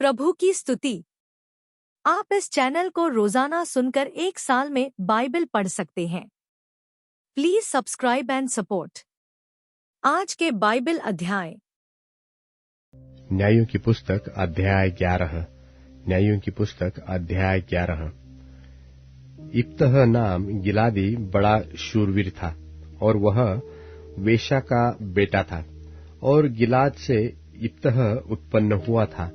प्रभु की स्तुति। आप इस चैनल को रोजाना सुनकर 1 साल में बाइबल पढ़ सकते हैं। Please subscribe and support. आज के बाइबल अध्याय। न्यायों की पुस्तक अध्याय 11। न्यायों की पुस्तक अध्याय 11। इप्तह नाम गिलादी बड़ा शूरवीर था और वह वेशा का बेटा था, और गिलाद से इप्तह उत्पन्न हुआ था।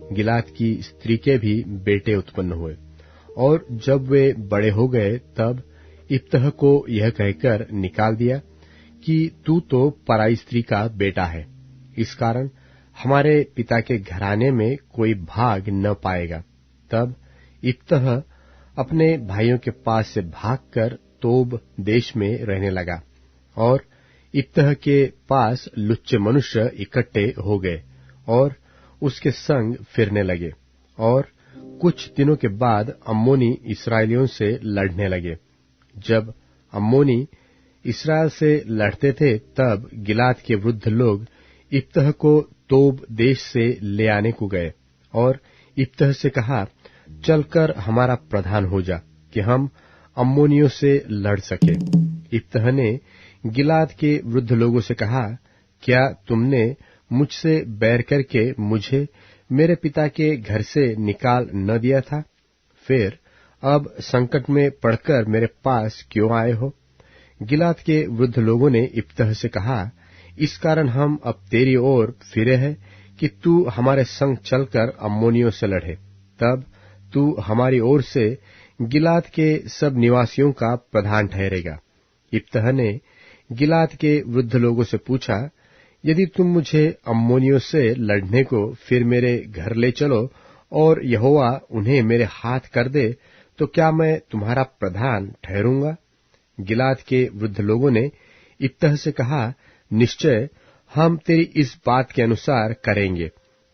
गिलाद की स्त्री के भी बेटे उत्पन्न हुए, और जब वे बड़े हो गए तब इप्तह को यह कहकर निकाल दिया कि तू तो पराई स्त्री का बेटा है, इस कारण हमारे पिता के घराने में कोई भाग न पाएगा। तब इप्तह अपने भाइयों के पास से भागकर तोब देश में रहने लगा, और इप्तह के पास लुच्चे मनुष्य इकट्ठे हो गए और उसके संग फिरने लगे। और कुछ दिनों के बाद अम्मोनी इस्राएलियों से लड़ने लगे। जब अम्मोनी इस्राएल से लड़ते थे तब गिलाद के वृद्ध लोग इप्तह को तोब देश से ले आने को गए और इप्तह से कहा, चलकर हमारा प्रधान हो जा कि हम अम्मोनियों से लड़ सके। इप्तह ने गिलाद के वृद्ध लोगों से कहा, क्या तुमने मुझसे बैर करके मुझे मेरे पिता के घर से निकाल न दिया था? फिर अब संकट में पड़कर मेरे पास क्यों आए हो? गिलाद के वृद्ध लोगों ने इप्तह से कहा, इस कारण हम अब तेरी ओर फिरे हैं कि तू हमारे संग चलकर अम्मोनियों से लड़े। तब तू हमारी ओर से गिलाद के सब निवासियों का प्रधान ठहरेगा। इप्तह ने गिलाद के वृद्ध लोगों से पूछा, यदि तुम मुझे अम्मोनियों से लड़ने को फिर मेरे घर ले चलो और यहोवा उन्हें मेरे हाथ कर दे, तो क्या मैं तुम्हारा प्रधान ठहरूंगा? गिलाद के वृद्ध लोगों ने इप्तह से कहा, निश्चय हम तेरी इस बात के अनुसार करेंगे।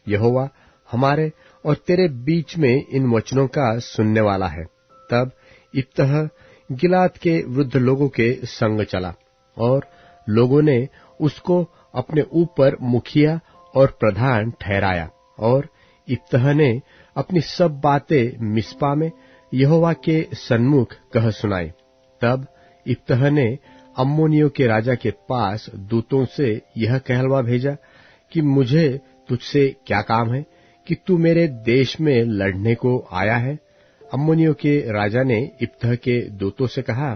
यहोवा हमारे और तेरे बीच में इन वचनों का सुनने वाला है। तब इप्तह गिलाद के वृद्ध लोगों के संग चला, और लोगों ने उसको अपने ऊपर मुखिया और प्रधान ठहराया, और इप्तह ने अपनी सब बातें मिस्पा में यहोवा के सन्मुख कह सुनाई। तब इप्तह ने अम्मोनियों के राजा के पास दूतों से यह कहलवा भेजा कि मुझे तुझसे क्या काम है कि तू मेरे देश में लड़ने को आया है? अम्मोनियों के राजा ने इप्तह के दूतों से कहा,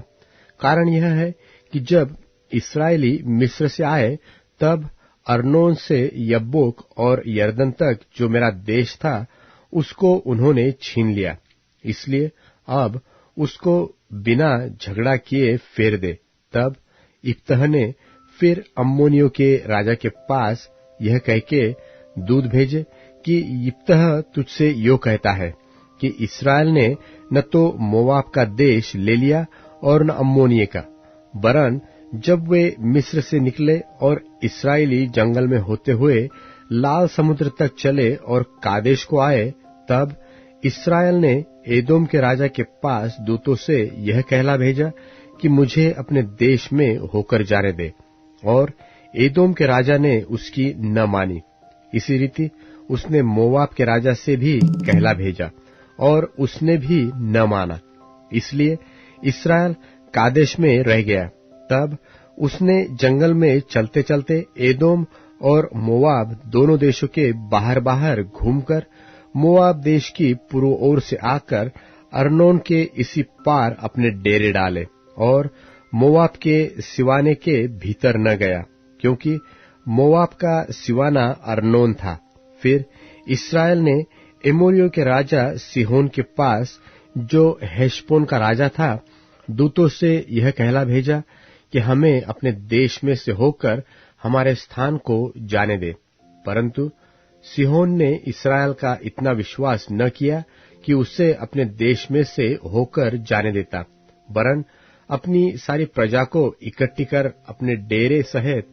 कारण यह है कि जब इस्राएली मिस्र से आए तब अर्नोन से यब्बोक और यरदन तक जो मेरा देश था उसको उन्होंने छीन लिया, इसलिए अब उसको बिना झगड़ा किए फेर दे। तब इप्तह ने फिर अम्मोनियों के राजा के पास यह कहके दूत भेजे कि इप्तह तुझसे यो कहता है कि इस्राएल ने न तो मोवाब का देश ले लिया और न अम्मोनिये का, वरन जब वे मिस्र से निकले और इस्राएली जंगल में होते हुए लाल समुद्र तक चले और कादेश को आए, तब इस्राएल ने एदोम के राजा के पास दूतों से यह कहला भेजा कि मुझे अपने देश में होकर जाने दे, और एदोम के राजा ने उसकी न मानी। इसी रीति उसने मोवाब के राजा से भी कहला भेजा, और उसने भी न माना, इसलिए इस्राएल कादेश में रह गया। तब उसने जंगल में चलते चलते एदोम और मोवाब दोनों देशों के बाहर बाहर घूमकर मोवाब देश की पूर्व ओर से आकर अर्नोन के इसी पार अपने डेरे डाले, और मोवाब के सिवाने के भीतर न गया, क्योंकि मोवाब का सिवाना अर्नोन था। फिर इस्राएल ने एमोरियों के राजा सिहोन के पास, जो हेशबोन का राजा था, दूतों से यह कहला भेजा कि हमें अपने देश में से होकर हमारे स्थान को जाने दे। परंतु सिहोन ने इस्राएल का इतना विश्वास न किया कि उसे अपने देश में से होकर जाने देता, वरन अपनी सारी प्रजा को इकट्ठी कर अपने डेरे सहित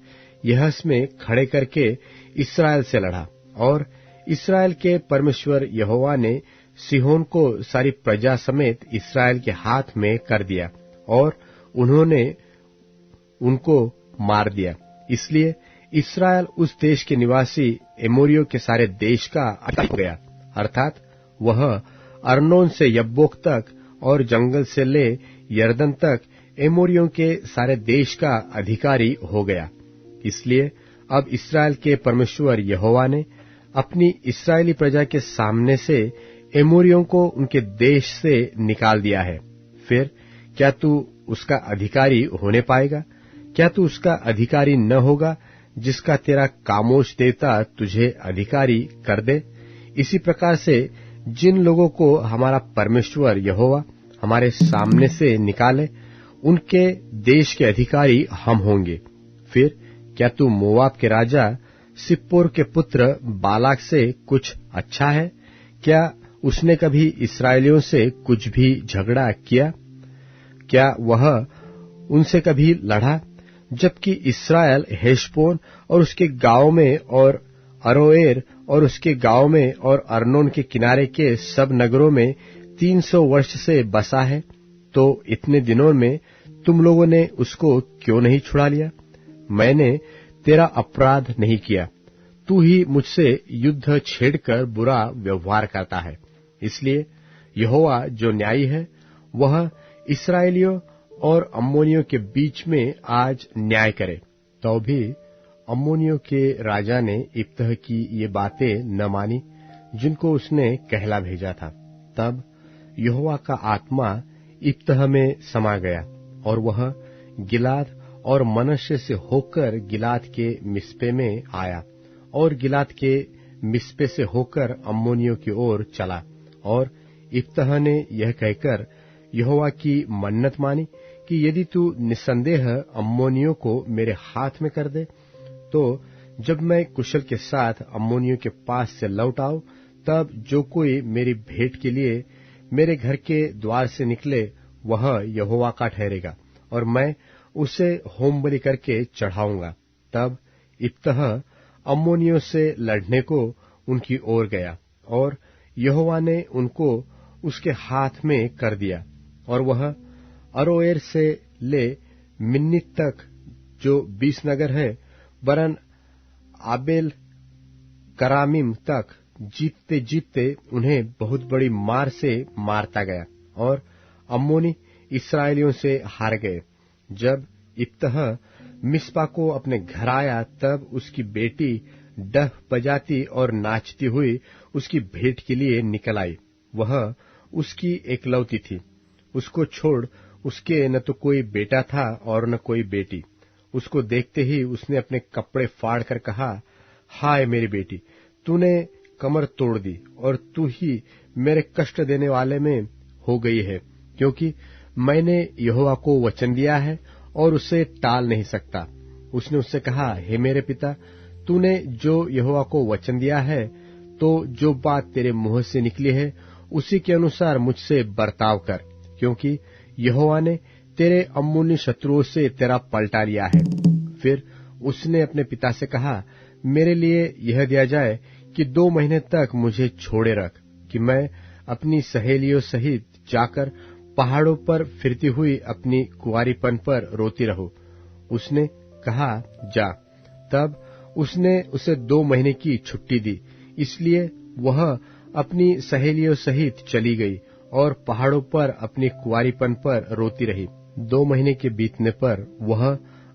यहस में खड़े करके इस्राएल से लड़ा। और इस्राएल के परमेश्वर यहोवा ने सिहोन को सारी प्रजा समेत इस्राएल के हाथ में कर दिया, और उन्होंने उनको मार दिया। इसलिए इस्राएल उस देश के निवासी एमोरियों के सारे देश का अटक हो गया, अर्थात वह अर्नोन से यब्बोक तक और जंगल से ले यरदन तक एमोरियों के सारे देश का अधिकारी हो गया। इसलिए अब इस्राएल के परमेश्वर यहोवा ने अपनी इस्राएली प्रजा के सामने से एमोरियों को उनके देश से निकाल दिया है। फिर क्या तू उसका अधिकारी होने पाएगा? क्या तू उसका अधिकारी न होगा जिसका तेरा कामोश देवता तुझे अधिकारी कर दे? इसी प्रकार से जिन लोगों को हमारा परमेश्वर यहोवा हमारे सामने से निकाले, उनके देश के अधिकारी हम होंगे। फिर क्या तू मोआब के राजा सिप्पोर के पुत्र बालाक से कुछ अच्छा है? क्या उसने कभी इस्राएलियों से कुछ भी झगड़ा किया? क्या वह उनसे कभी लड़ा? जबकि इस्राएल हेशबोन और उसके गांव में और अरोएर और उसके गांव में और अर्नोन के किनारे के सब नगरों में 300 वर्ष से बसा है, तो इतने दिनों में तुम लोगों ने उसको क्यों नहीं छुड़ा लिया? मैंने तेरा अपराध नहीं किया, तू ही मुझसे युद्ध छेड़कर बुरा व्यवहार करता है। इसलिए यहोवा जो न्यायी है, वह इस्राएलियों और अम्मोनियों के बीच में आज न्याय करे। तो भी अम्मोनियों के राजा ने इब्तह की ये बातें न मानी जिनको उसने कहला भेजा था। तब यहोवा का आत्मा इब्तह में समा गया और वह गिलाद और मनश्शे से होकर गिलाद के मिस्पे में आया और गिलाद के मिस्पे से होकर अम्मोनियों की ओर चला। और इब्तह ने यह कहकर यहोवा की मन्नत मानी कि यदि तू निसंदेह अम्मोनियों को मेरे हाथ में कर दे, तो जब मैं कुशल के साथ अम्मोनियों के पास से लौट आऊं, तब जो कोई मेरी भेंट के लिए मेरे घर के द्वार से निकले, वह यहोवा का ठहरेगा और मैं उसे होमबलि करके चढ़ाऊंगा। तब इब्तह अम्मोनियों से लड़ने को उनकी ओर गया और यहोवा ने उनको उसके हाथ में कर दिया और वह अरोएर से ले मिन्नीत तक जो 20 नगर है, वरन आबेल करामीम तक जीतते जीतते उन्हें बहुत बड़ी मार से मारता गया और अम्मोनी इस्राएलियों से हार गए। जब इब्तह मिस्पा को अपने घर आया, तब उसकी बेटी डफ बजाती और नाचती हुई उसकी भेंट के लिए निकल आई। वह उसकी एकलौती थी। उसको छोड़ उसके न तो कोई बेटा था और न कोई बेटी। उसको देखते ही उसने अपने कपड़े फाड़ कर कहा, हाय मेरी बेटी, तूने कमर तोड़ दी और तू ही मेरे कष्ट देने वाले में हो गई है, क्योंकि मैंने यहोवा को वचन दिया है और उसे टाल नहीं सकता। उसने उससे कहा, हे मेरे पिता, तूने जो यहोवा को वचन दिया है, तो जो बात तेरे मुंह से निकली है उसी के अनुसार मुझसे बर्ताव कर, क्योंकि यहोवा ने तेरे अम्मोनी शत्रुओं से तेरा पलटा लिया है। फिर उसने अपने पिता से कहा, मेरे लिए यह दिया जाए कि 2 महीने तक मुझे छोड़े रख, कि मैं अपनी सहेलियों सहित जाकर पहाड़ों पर फिरती हुई अपनी कुंवारीपन पर रोती रहूं। उसने कहा, जा। तब उसने उसे 2 महीने की छुट्टी दी, इसलिए वह अपनी सहेलियों सहित चली गई और पहाड़ों पर अपनी कुंवारीपन पर रोती रही। 2 महीने के बीतने पर वह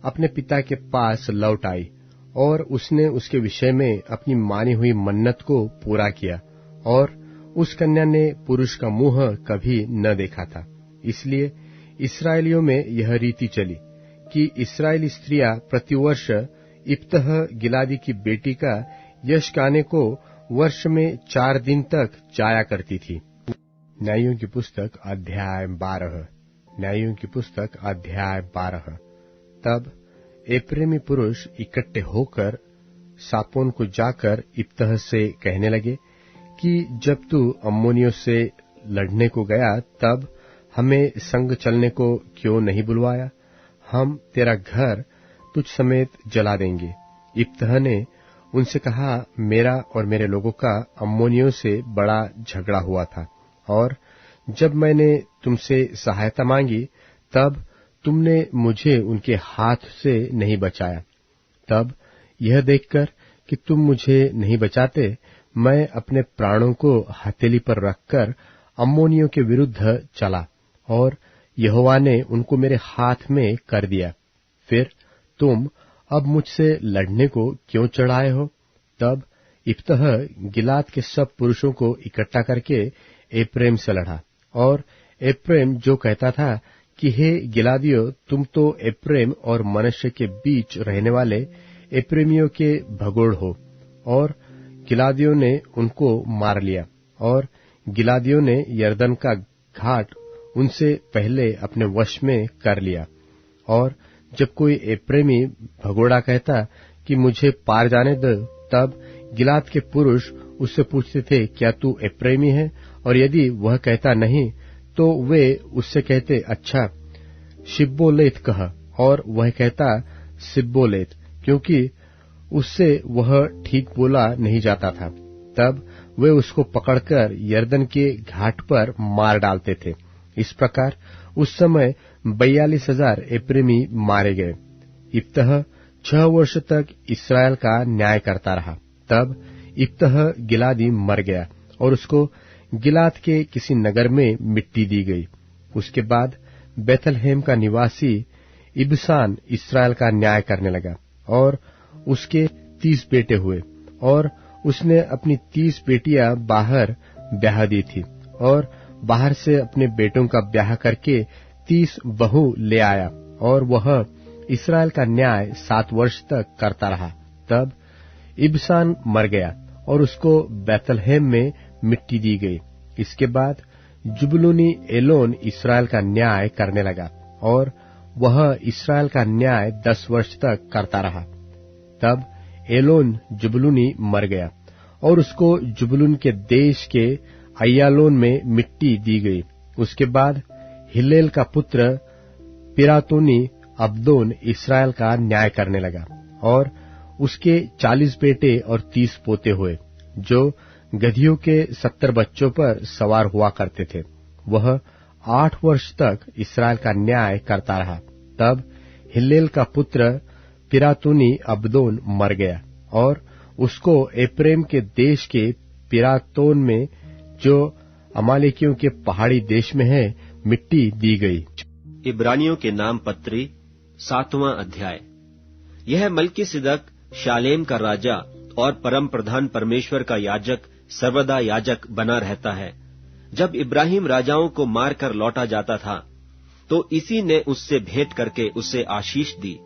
अपने पिता के पास लौट आई और उसने उसके विषय में अपनी मानी हुई मन्नत को पूरा किया और उस कन्या ने पुरुष का मुंह कभी न देखा था। इसलिए इस्राएलियों में यह रीति चली कि इस्राएली स्त्रियां प्रतिवर्ष इब्तह गिलादी की बेटी का यश गाने को वर्ष में 4 दिन तक जाया करती थी। न्यायों की पुस्तक अध्याय 12। न्यायों की पुस्तक अध्याय 12। तब एप्रेमी पुरुष इकट्ठे होकर सापोन को जाकर इब्तह से कहने लगे कि जब तू अम्मोनियों से लड़ने को गया, तब हमें संग चलने को क्यों नहीं बुलवाया? हम तेरा घर तुझ समेत जला देंगे। इब्तह ने उनसे कहा, मेरा और मेरे लोगों का अम्मोनियों से बड़ा झगड़ा हुआ था, और जब मैंने तुमसे सहायता मांगी, तब तुमने मुझे उनके हाथ से नहीं बचाया। तब यह देखकर कि तुम मुझे नहीं बचाते, मैं अपने प्राणों को हथेली पर रखकर अम्मोनियों के विरुद्ध चला और यहोवा ने उनको मेरे हाथ में कर दिया। फिर तुम अब मुझसे लड़ने को क्यों चढ़ाए हो? तब इप्तह गिलाद के सब पुरुषों को इकट्ठा करके एप्रैम से लड़ा, और एप्रैम जो कहता था कि हे गिलादियों, तुम तो एप्रैम और मनश्शे के बीच रहने वाले एप्रैमियों के भगोड़ हो। और गिलादियों ने उनको मार लिया, और गिलादियों ने यरदन का घाट उनसे पहले अपने वश में कर लिया। और जब कोई एप्रैमी भगोड़ा कहता कि मुझे पार जाने दो, तब गिलाद के पुरुष उससे पूछते थे, क्या तू एप्रैमी है? और यदि वह कहता नहीं, तो वे उससे कहते, अच्छा शिब्बोलेत कह। और वह कहता सिब्बोलेत, क्योंकि उससे वह ठीक बोला नहीं जाता था। तब वे उसको पकड़कर यरदन के घाट पर मार डालते थे। इस प्रकार उस समय 42,000 एप्रैमी मारे गए। इप्तह 6 वर्ष तक इस्राएल का न्याय करता रहा। तब इप्तह गिलादी मर गया और उसको गिलाद के किसी नगर में मिट्टी दी गई। उसके बाद बेथलहेम का निवासी इबसान इस्राएल का न्याय करने लगा, और उसके 30 बेटे हुए, और उसने अपनी 30 बेटियां बाहर ब्याह दी थी, और बाहर से अपने बेटों का ब्याह करके 30 बहू ले आया, और वह इस्राएल का न्याय 7 वर्ष तक करता रहा। तब इबसान मर गया और उसको बेथलहेम में मिट्टी दी गई। इसके बाद जुबलूनी एलोन इस्राएल का न्याय करने लगा, और वह इस्राएल का न्याय 10 वर्ष तक करता रहा। तब एलोन जुबलूनी मर गया, और उसको जुबलून के देश के अय्यालोन में मिट्टी दी गई। उसके बाद हिल्लेल का पुत्र पिरातोनी अब्दोन इस्राएल का न्याय करने लगा, और उसके 40 बेटे और 30 पोते हुए, जो गधियों के 70 बच्चों पर सवार हुआ करते थे। वह 8 वर्ष तक इस्राएल का न्याय करता रहा। तब हिल्लेल का पुत्र पिरातोनी अब्दोन मर गया, और उसको एप्रैम के देश के पिरातोन में, जो अमालेकियों के पहाड़ी देश में है, मिट्टी दी गई। इब्रानियों के नाम पत्री 7वां अध्याय। यह मल्कीसिदक शालेम का राजा और परम प्रधान परमेश्वर का याजक सर्वदा याजक बना रहता है। जब इब्राहिम राजाओं को मारकर लौटा जाता था, तो इसी ने उससे भेंट करके उसे आशीष दी।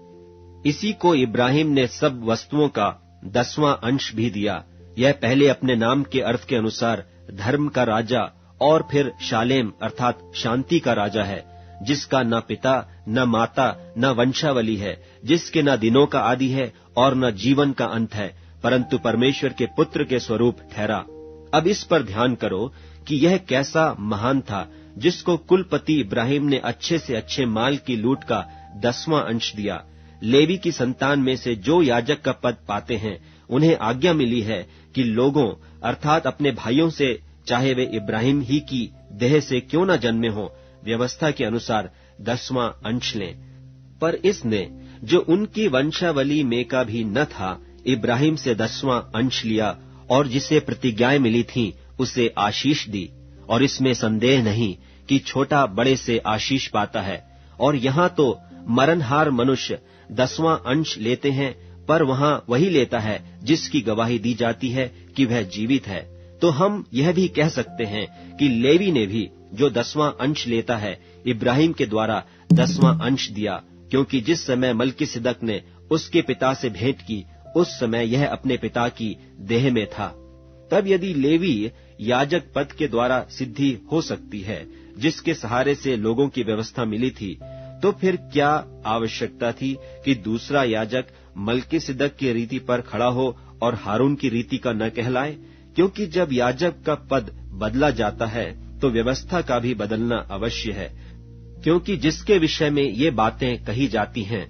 इसी को इब्राहिम ने सब वस्तुओं का 10वां अंश भी दिया। यह पहले अपने नाम के अर्थ के अनुसार धर्म का राजा और फिर शालेम अर्थात शांति का राजा है, जिसका न पिता न माता न वंशावली है, जिसके न दिनों का आदि है और न जीवन का अंत है, परंतु परमेश्वर के पुत्र के स्वरूप ठहरा। अब इस पर ध्यान करो कि यह कैसा महान था, जिसको कुलपति इब्राहिम ने अच्छे से अच्छे माल की लूट का 10वां अंश दिया। लेवी की संतान में से जो याजक का पद पाते हैं, उन्हें आज्ञा मिली है कि लोगों अर्थात अपने भाइयों से, चाहे वे इब्राहिम ही की देह से क्यों न जन्मे हों, व्यवस्था के अनुसार 10वां अंश लें। पर इसने, जो उनकी वंशावली में का भी न था, इब्राहिम से 10वां अंश लिया, और जिसे प्रतिज्ञाएं मिली थीं, उसे आशीष दी। और इसमें संदेह नहीं कि छोटा बड़े से आशीष पाता है। और यहाँ तो मरणहार मनुष्य 10वां अंश लेते हैं, पर वहाँ वही लेता है जिसकी गवाही दी जाती है कि वह जीवित है। तो हम यह भी कह सकते हैं कि लेवी ने भी जो 10वां अंश लेता है, इब्राहिम के द्वारा 10वां अंश दिया, क्योंकि जिस समय मल्कीसिदक ने उसके पिता से भेंट की, उस समय यह अपने पिता की देह में था। तब यदि लेवी याजक पद के द्वारा सिद्धि हो सकती है, जिसके सहारे से लोगों की व्यवस्था मिली थी, तो फिर क्या आवश्यकता थी कि दूसरा याजक मल्कीसिदक की रीति पर खड़ा हो और हारून की रीति का न कहलाए? क्योंकि जब याजक का पद बदला जाता है, तो व्यवस्था का भी बदलना अवश्य है। क्योंकि जिसके विषय में ये बातें कही जाती हैं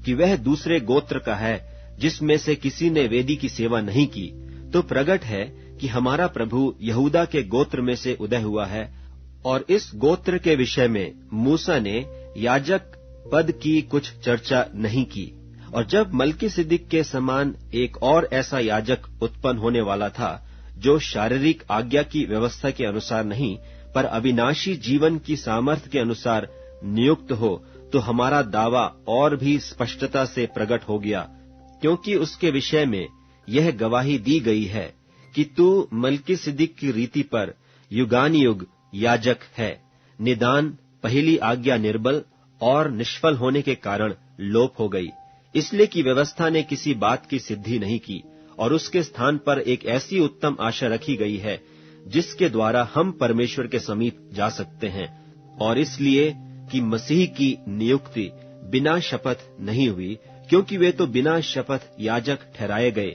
कि वह दूसरे गोत्र का है, जिसमें से किसी ने वेदी की सेवा नहीं की, तो प्रगट है कि हमारा प्रभु यहूदा के गोत्र में से उदय हुआ है। और इस गोत्र के विषय में मूसा ने याजक पद की कुछ चर्चा नहीं की। और जब मल्कीसिदक के समान एक और ऐसा याजक उत्पन्न होने वाला था, जो शारीरिक आज्ञा की व्यवस्था के अनुसार नहीं पर अविनाशी जीवन की सामर्थ्य के अनुसार नियुक्त हो, तो हमारा दावा और भी स्पष्टता से प्रकट हो गया, क्योंकि उसके विषय में यह गवाही दी गई है कि तू मल्कीसिदक की रीति पर युगानुयुग याजक है। निदान पहली आज्ञा निर्बल और निष्फल होने के कारण लोप हो गई, इसलिए कि व्यवस्था ने किसी बात की सिद्धि नहीं की, और उसके स्थान पर एक ऐसी उत्तम आशा रखी गई है जिसके द्वारा हम परमेश्वर के समीप जा सकते हैं। और इसलिए कि मसीह की नियुक्ति बिना शपथ नहीं हुई, क्योंकि वे तो बिना शपथ याजक ठहराए गए,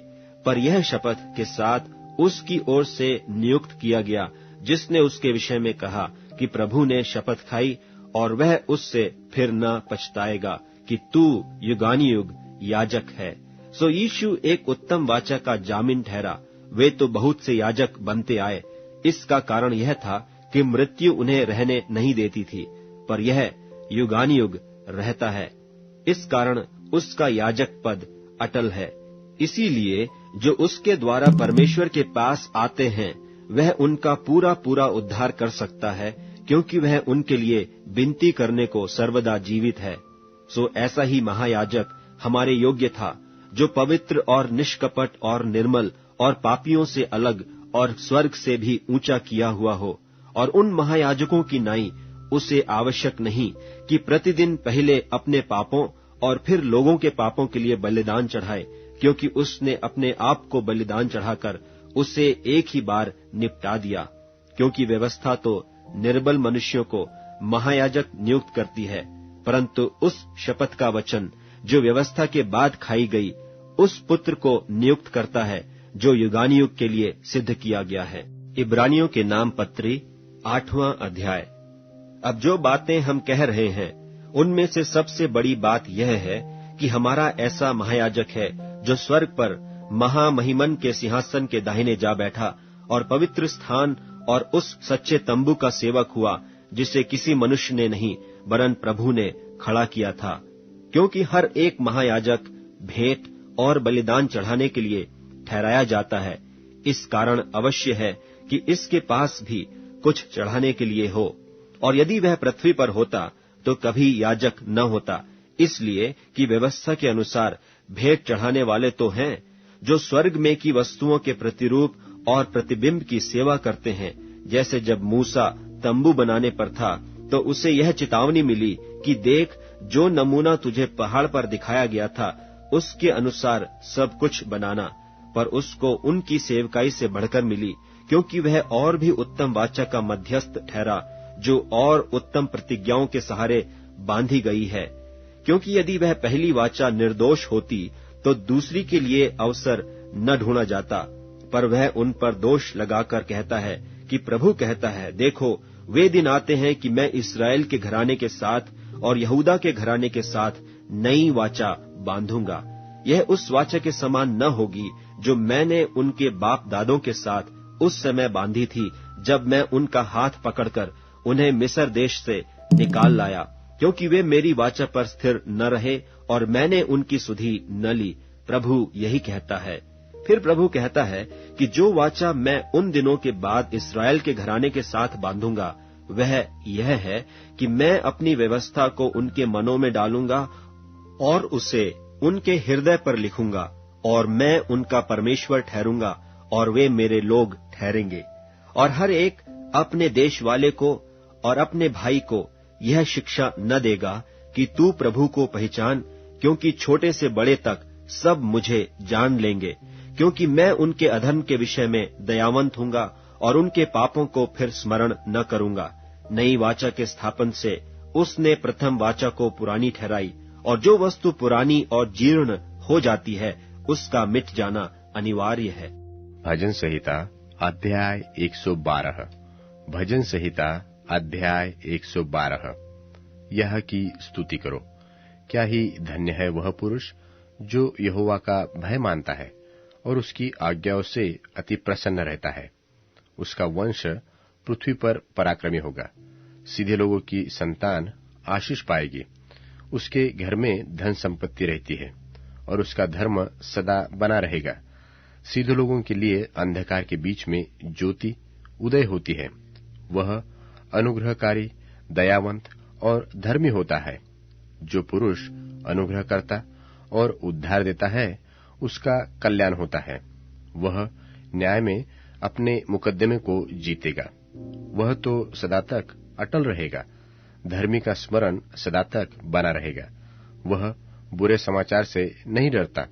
पर यह शपथ के साथ उसकी ओर से नियुक्त किया गया, जिसने उसके विषय में कहा कि प्रभु ने शपथ खाई और वह उससे फिर न पछताएगा कि तू युगानुयुग याजक है। सो यीशु एक उत्तम वाचा का जामीन ठहरा। वे तो बहुत से याजक बनते आए, इसका कारण यह था कि मृत्यु उन्हें रहने नहीं देती थी, पर यह युगानुयुग रहता है। इस कारण उसका याजक पद अटल है। इसीलिए जो उसके द्वारा परमेश्वर के पास आते हैं, वह उनका पूरा पूरा उद्धार कर सकता है, क्योंकि वह उनके लिए विनती करने को सर्वदा जीवित है। सो ऐसा ही महायाजक हमारे योग्य था, जो पवित्र और निष्कपट और निर्मल और पापियों से अलग और स्वर्ग से भी ऊंचा किया हुआ हो। और उन महायाजकों की नाई उसे आवश्यक नहीं कि प्रतिदिन पहले अपने पापों और फिर लोगों के पापों के लिए बलिदान चढ़ाए, क्योंकि उसने अपने आप को बलिदान चढ़ाकर उसे एक ही बार निपटा दिया। क्योंकि व्यवस्था तो निर्बल मनुष्यों को महायाजक नियुक्त करती है, परंतु उस शपथ का वचन जो व्यवस्था के बाद खाई गई, उस पुत्र को नियुक्त करता है जो युगानुयुग के लिए सिद्ध किया गया है। इब्रानियों के नाम पत्री 8वां अध्याय। अब जो बातें हम कह रहे हैं, उनमें से सबसे बड़ी बात यह है कि हमारा ऐसा महायाजक है जो स्वर्ग पर महामहिमन के सिंहासन के दाहिने जा बैठा और पवित्र स्थान और उस सच्चे तंबू का सेवक हुआ, जिसे किसी मनुष्य ने नहीं वरन प्रभु ने खड़ा किया था। क्योंकि हर एक महायाजक भेंट और बलिदान चढ़ाने के लिए ठहराया जाता है, इस कारण अवश्य है कि इसके पास भी कुछ चढ़ाने के लिए हो। और यदि वह पृथ्वी पर होता तो कभी याजक न होता, इसलिए कि व्यवस्था के अनुसार भेंट चढ़ाने वाले तो हैं, जो स्वर्ग में की वस्तुओं के प्रतिरूप और प्रतिबिंब की सेवा करते हैं। जैसे जब मूसा तंबू बनाने पर था, तो उसे यह चेतावनी मिली कि देख, जो नमूना तुझे पहाड़ पर दिखाया गया था, उसके अनुसार सब कुछ बनाना। पर उसको उनकी सेवकाई से बढ़कर मिली, क्योंकि वह और भी उत्तम वाचा का मध्यस्थ ठहरा, जो और उत्तम प्रतिज्ञाओं के सहारे बांधी गई है। क्योंकि यदि वह पहली वाचा निर्दोष होती, तो दूसरी के लिए अवसर न ढूंढा जाता, पर वह उन पर दोष लगाकर कहता है कि प्रभु कहता है, देखो, वे दिन आते हैं कि मैं इस्राएल के घराने के साथ और यहूदा के घराने के साथ नई वाचा बांधूंगा। यह उस वाचा के समान न होगी जो मैंने उनके बाप दादों के साथ उस समय बांधी थी, जब मैं उनका हाथ पकड़कर उन्हें मिस्र देश से निकाल लाया, क्योंकि वे मेरी वाचा पर स्थिर न रहे और मैंने उनकी सुधि न ली। प्रभु यही कहता है। फिर प्रभु कहता है कि जो वाचा मैं उन दिनों के बाद इस्राएल के घराने के साथ बांधूंगा, वह यह है कि मैं अपनी व्यवस्था को उनके मनों में डालूंगा और उसे उनके हृदय पर लिखूंगा, और मैं उनका परमेश्वर ठहरूंगा और वे मेरे लोग ठहरेंगे। और हर एक अपने देश वाले को और अपने भाई को यह शिक्षा न देगा कि तू प्रभु को पहचान, क्योंकि छोटे से बड़े तक सब मुझे जान लेंगे, क्योंकि मैं उनके अधर्म के विषय में दयावंत हूंगा और उनके पापों को फिर स्मरण न करूंगा। नई वाचा के स्थापन से उसने प्रथम वाचा को पुरानी ठहराई, और जो वस्तु पुरानी और जीर्ण हो जाती है, उसका मिट जाना अनिवार्य है। भजन संहिता अध्याय 112। भजन संहिता अध्याय 112। यह की स्तुति करो। क्या ही धन्य है वह पुरुष जो यहोवा का भय मानता है और उसकी आज्ञाओं से अति प्रसन्न रहता है। उसका वंश पृथ्वी पर पराक्रमी होगा। सीधे लोगों की संतान आशीष पाएगी। उसके घर में धन संपत्ति रहती है और उसका धर्म सदा बना रहेगा। सीधे लोगों के लिए अंधकार के बीच में ज्योति उदय होती है। वह अनुग्रहकारी, दयावंत और धर्मी होता है। जो पुरुष अनुग्रह करता और उद्धार देता है, उसका कल्याण होता है। वह न्याय में अपने मुकदमे को जीतेगा। वह तो सदा तक अटल रहेगा। धर्मी का स्मरण सदा तक बना रहेगा। वह बुरे समाचार से नहीं डरता।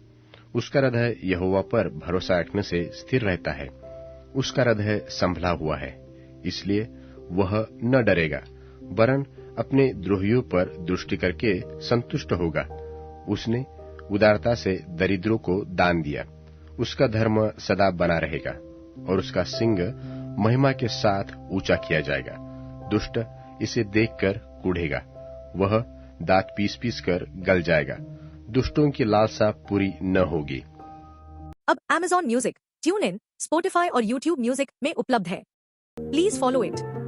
उसका हृदय यहोवा पर भरोसा रखने से स्थिर रहता है। उसका हृदय संभला हुआ है, इसलिए वह न डरेगा, वरन अपने द्रोहियों पर दृष्टि करके संतुष्ट होगा। उसने उदारता से दरिद्रों को दान दिया। उसका धर्म सदा बना रहेगा और उसका सिंग महिमा के साथ ऊंचा किया जाएगा। दुष्ट इसे देखकर कूढ़ेगा, वह दांत पीस-पीस कर गल जाएगा। दुष्टों की लालसा पूरी न होगी। अब Amazon music, tune in, Spotify और YouTube म्यूजिक में उपलब्ध है। Please follow it.